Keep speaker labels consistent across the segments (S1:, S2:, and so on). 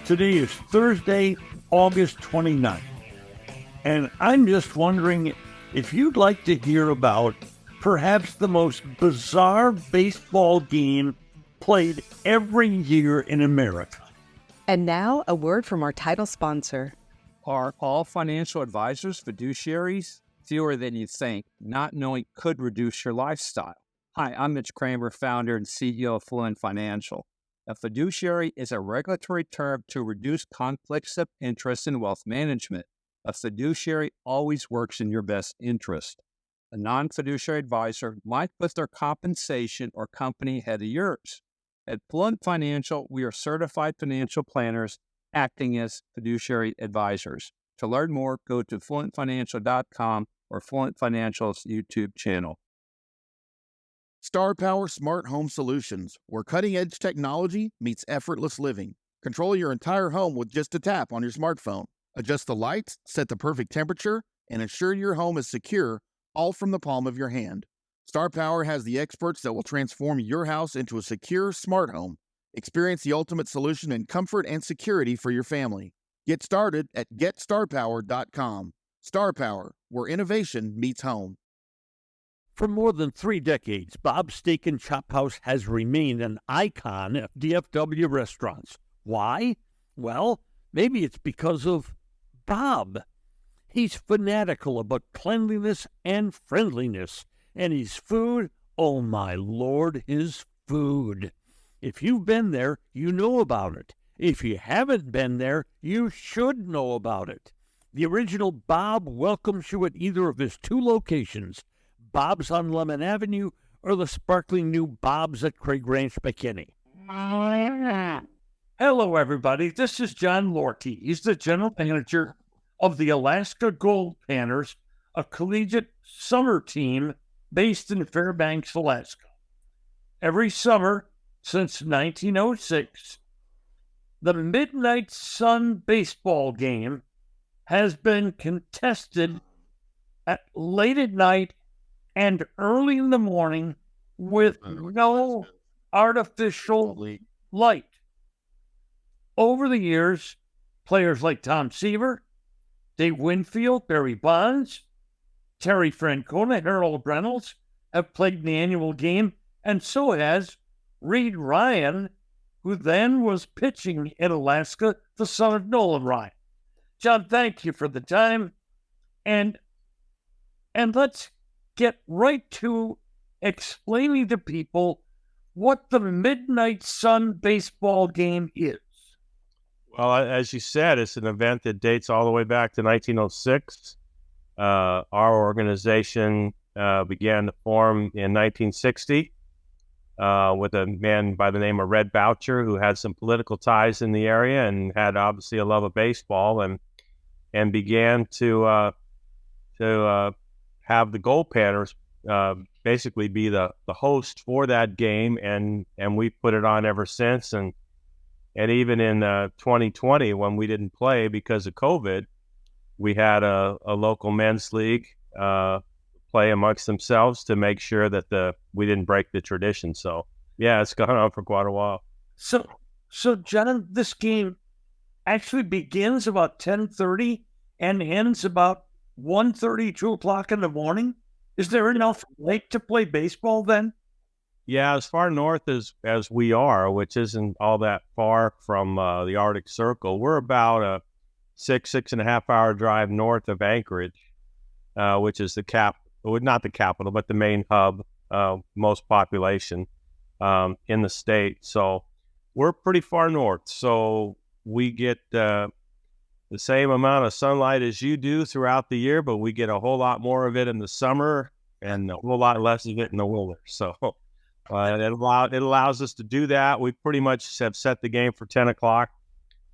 S1: Today is Thursday, August 29th, and I'm just wondering if you'd like to hear about perhaps the most bizarre baseball game played every year in America.
S2: And now, a word from our title sponsor.
S3: Are all financial advisors fiduciaries? Fewer than you think. Not knowing could reduce your lifestyle. Hi, I'm Mitch Kramer, founder and CEO of Fluent Financial. A fiduciary is a regulatory term to reduce conflicts of interest in wealth management. A fiduciary always works in your best interest. A non-fiduciary advisor might put their compensation or company ahead of yours. At Fluent Financial, we are certified financial planners acting as fiduciary advisors. To learn more, go to fluentfinancial.com or Fluent Financial's YouTube channel.
S4: Star Power Smart Home Solutions, where cutting-edge technology meets effortless living. Control your entire home with just a tap on your smartphone. Adjust the lights, set the perfect temperature, and ensure your home is secure, all from the palm of your hand. Star Power has the experts that will transform your house into a secure, smart home. Experience the ultimate solution in comfort and security for your family. Get started at GetStarPower.com. Star Power, where innovation meets home.
S1: For more than 3 decades, Bob's Steak and Chop House has remained an icon of DFW restaurants. Why? Well, maybe it's because of Bob. He's fanatical about cleanliness and friendliness, and his food, oh my Lord, his food. If you've been there, you know about it. If you haven't been there, you should know about it. The original Bob welcomes you at either of his 2 locations, Bob's on Lemon Avenue or the sparkling new Bob's at Craig Ranch, McKinney. Hello, everybody. This is John Lorty. He's the general manager of the Alaska Goldpanners, a collegiate summer team based in Fairbanks, Alaska. Every summer since 1906, the Midnight Sun baseball game has been contested at late at night and early in the morning with no artificial light. Over the years, players like Tom Seaver, Dave Winfield, Barry Bonds, Terry Francona, Harold Reynolds have played in the annual game, and so has Reed Ryan, who then was pitching in Alaska, the son of Nolan Ryan. John, thank you for the time, and let's get right to explaining to people what the Midnight Sun baseball game is.
S5: Well, as you said, it's an event that dates all the way back to 1906. Our organization began to form in 1960 with a man by the name of Red Boucher, who had some political ties in the area and had obviously a love of baseball, and began to have the Goldpanners basically be the host for that game, and we've put it on ever since. And even in 2020, when we didn't play because of COVID, we had a local men's league play amongst themselves to make sure that we didn't break the tradition. So yeah, it's gone on for quite a while.
S1: So John, this game actually begins about 10:30 and ends about 1:30, 2 o'clock in the morning. Is there enough light to play baseball then?
S5: Yeah, as far north as we are, which isn't all that far from the Arctic Circle, we're about a 6.5 hour drive north of Anchorage, which is not the capital, but the main hub, most population in the state. So we're pretty far north. So we get the same amount of sunlight as you do throughout the year, but we get a whole lot more of it in the summer and a whole lot less of it in the winter. So it allows us to do that. We pretty much have set the game for 10 o'clock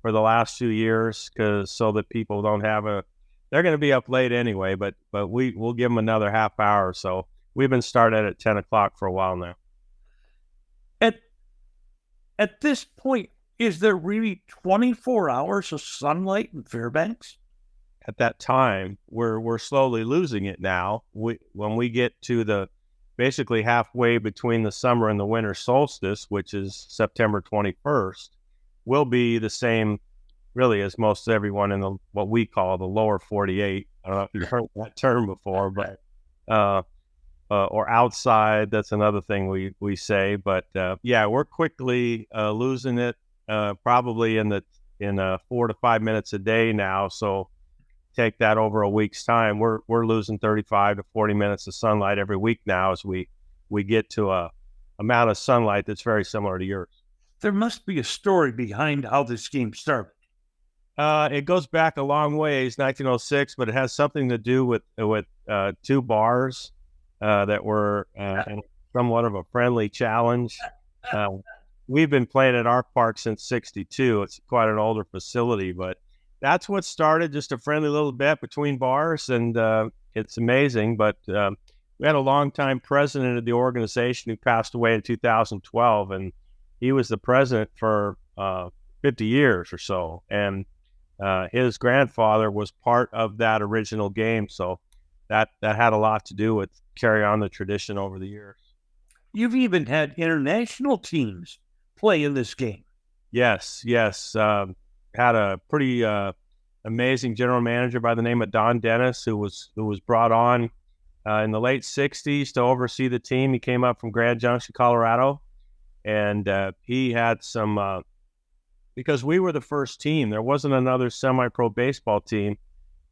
S5: for the last 2 years, so that people don't have they're going to be up late anyway, but we'll give them another half hour or so. We've been started at 10 o'clock for a while now.
S1: At this point, is there really 24 hours of sunlight in Fairbanks?
S5: At that time, we're slowly losing it now. When we get to basically halfway between the summer and the winter solstice, which is September 21st, will be the same really as most everyone in what we call the lower 48. I don't know if you've heard that term before, but or outside. That's another thing we say. But yeah, we're quickly losing it. Probably in 4 to 5 minutes a day now. So take that over a week's time. We're losing 35 to 40 minutes of sunlight every week now as we get to a amount of sunlight that's very similar to yours.
S1: There must be a story behind how this game started.
S5: It goes back a long ways, 1906, but it has something to do with two bars that were in somewhat of a friendly challenge. We've been playing at our park since '62. It's quite an older facility, but that's what started, just a friendly little bet between bars, and it's amazing. But we had a longtime president of the organization who passed away in 2012, and he was the president for 50 years or so. And his grandfather was part of that original game, so that had a lot to do with carry on the tradition over the years.
S1: You've even had international teams play in this game.
S5: Yes. Had a pretty amazing general manager by the name of Don Dennis, who was brought on in the late '60s to oversee the team. He came up from Grand Junction, Colorado, and he had some because we were the first team. There wasn't another semi-pro baseball team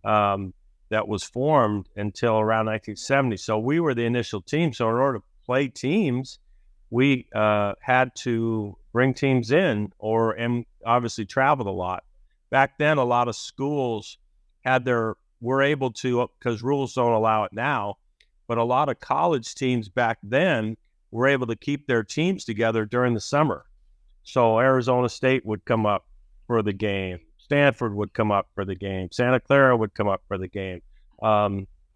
S5: that was formed until around 1970. So we were the initial team. So in order to play teams, we had to bring teams in and obviously traveled a lot. Back then, a lot of schools were able to, because rules don't allow it now, but a lot of college teams back then were able to keep their teams together during the summer. So Arizona State would come up for the game. Stanford would come up for the game. Santa Clara would come up for the game.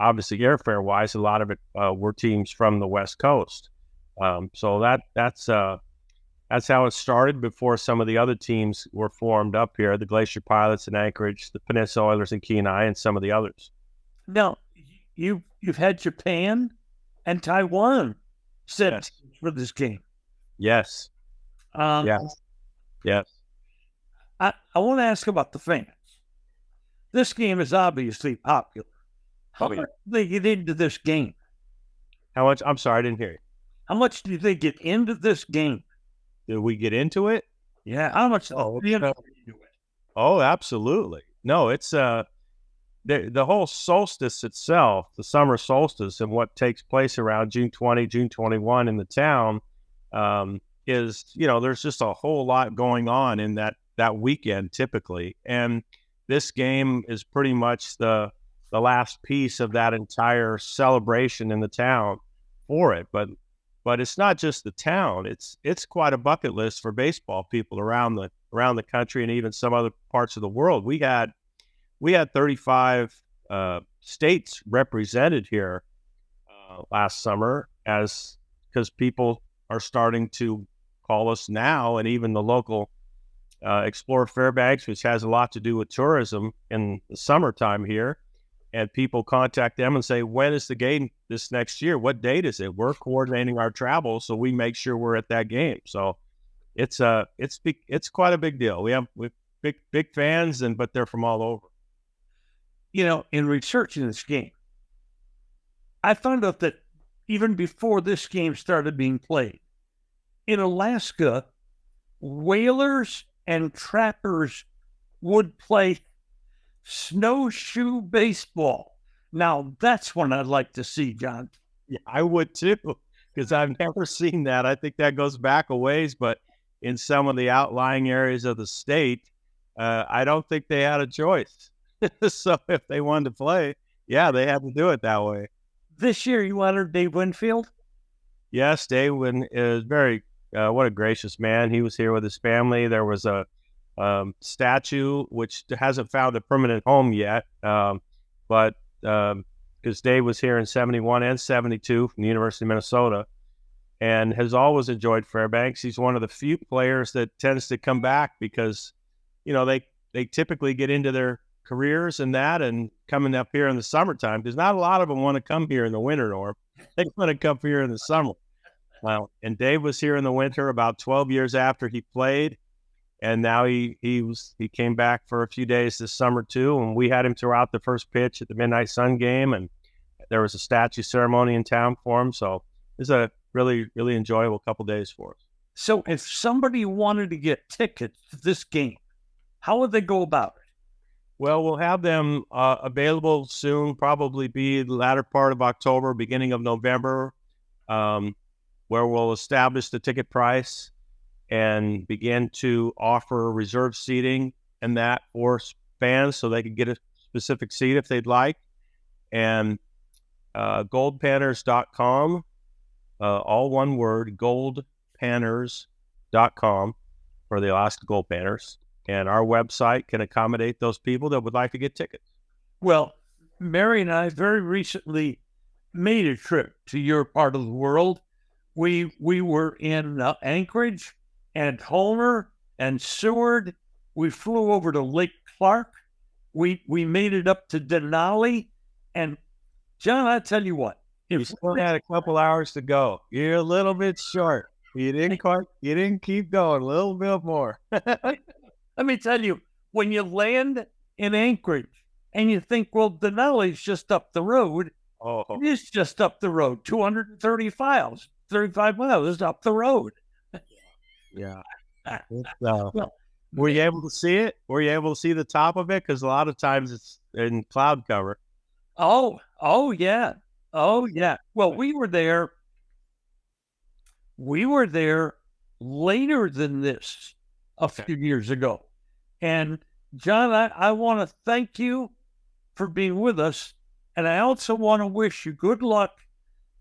S5: Obviously, airfare-wise, a lot of it were teams from the West Coast. So that's how it started before some of the other teams were formed up here, the Glacier Pilots in Anchorage, the Peninsula Oilers in Kenai, and some of the others.
S1: Now, you've had Japan and Taiwan set for this game.
S5: Yes. Yes.
S1: I want to ask about the fans. This game is obviously popular. How much do they get into this game?
S5: How much? I'm sorry, I didn't hear you.
S1: How much do they get into this game?
S5: Did we get into it?
S1: Yeah. How much?
S5: Oh, absolutely. No, it's the whole solstice itself, the summer solstice, and what takes place around June 20, June 21 in the town is, there's just a whole lot going on in that weekend typically. And this game is pretty much the last piece of that entire celebration in the town for it. But it's not just the town. It's quite a bucket list for baseball people around the country and even some other parts of the world. We had 35 states represented here last summer, because people are starting to call us now, and even the local Explore Fairbanks, which has a lot to do with tourism in the summertime here. And people contact them and say, when is the game this next year? What date is it? We're coordinating our travel, so we make sure we're at that game. So it's quite a big deal. We have big fans, but they're from all over.
S1: In researching this game, I found out that even before this game started being played, in Alaska, whalers and trappers would play snowshoe baseball. Now, that's one I'd like to see, John.
S5: Yeah, I would too, because I've never seen that. I think that goes back a ways, but in some of the outlying areas of the state, I don't think they had a choice. So if they wanted to play, yeah, they had to do it that way.
S1: This year, you honored Dave Winfield?
S5: Yes, Dave is very, what a gracious man. He was here with his family. There was a statue, which hasn't found a permanent home yet, but because Dave was here in '71 and '72 from the University of Minnesota and has always enjoyed Fairbanks. He's one of the few players that tends to come back because, they typically get into their careers and coming up here in the summertime, because not a lot of them want to come here in the winter, Norm. They want to come here in the summer. And Dave was here in the winter about 12 years after he played. And now he came back for a few days this summer too, and we had him throughout the first pitch at the Midnight Sun game, and there was a statue ceremony in town for him. So it was a really, really enjoyable couple days for us.
S1: So if somebody wanted to get tickets to this game, how would they go about it?
S5: Well, we'll have them available soon, probably be the latter part of October, beginning of November, where we'll establish the ticket price and begin to offer reserve seating and that for fans so they can get a specific seat if they'd like. And goldpanners.com, all one word, goldpanners.com for the Alaska Goldpanners. And our website can accommodate those people that would like to get tickets.
S1: Well, Mary and I very recently made a trip to your part of the world. We were in Anchorage and Homer and Seward. We flew over to Lake Clark. We made it up to Denali. And John, I tell you what,
S5: You still had a couple hours to go. You're a little bit short. You didn't keep going a little bit more.
S1: let me tell you, when you land in Anchorage and you think, well, Denali's just up the road, it is just up the road, 35 miles up the road.
S5: Yeah. Were you able to see it? Were you able to see the top of it? Because a lot of times it's in cloud cover.
S1: Oh, yeah. Well, we were there later than this a few years ago. And John, I want to thank you for being with us. And I also want to wish you good luck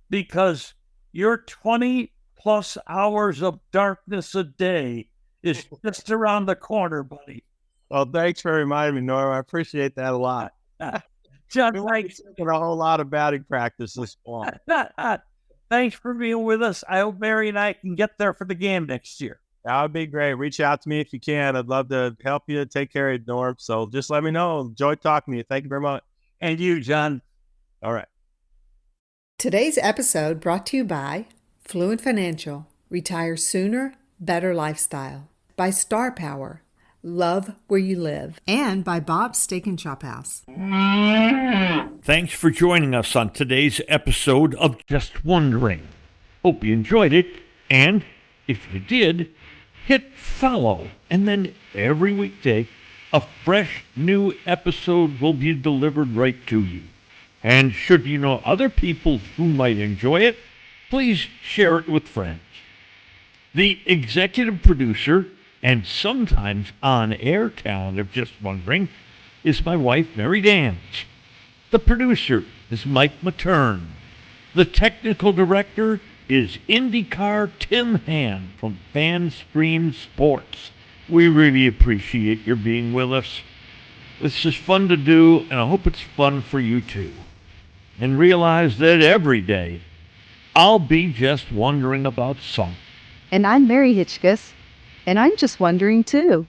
S1: because your 20 plus hours of darkness a day is just around the corner, buddy.
S5: Well, thanks for reminding me, Norm. I appreciate that a lot.
S1: John,
S5: thanks. Taking a whole lot of batting practice this fall.
S1: Thanks for being with us. I hope Mary and I can get there for the game next year.
S5: That would be great. Reach out to me if you can. I'd love to help you take care of you, Norm. So just let me know. Enjoy talking to you. Thank you very much.
S1: And you, John.
S5: All right.
S2: Today's episode brought to you by Fluent Financial, Retire Sooner, Better Lifestyle, by Star Power, Love Where You Live, and by Bob's Steak and Chop House.
S1: Thanks for joining us on today's episode of Just Wondering. Hope you enjoyed it, and if you did, hit follow, and then every weekday, a fresh new episode will be delivered right to you. And should you know other people who might enjoy it, please share it with friends. The executive producer and sometimes on-air talent of Just Wondering is my wife, Mary Danz. The producer is Mike Matern. The technical director is IndyCar Tim Hand from FanStream Sports. We really appreciate your being with us. This is fun to do, and I hope it's fun for you too. And realize that every day, I'll be just wondering about something.
S2: And I'm Mary Hitchkus, and I'm just wondering too.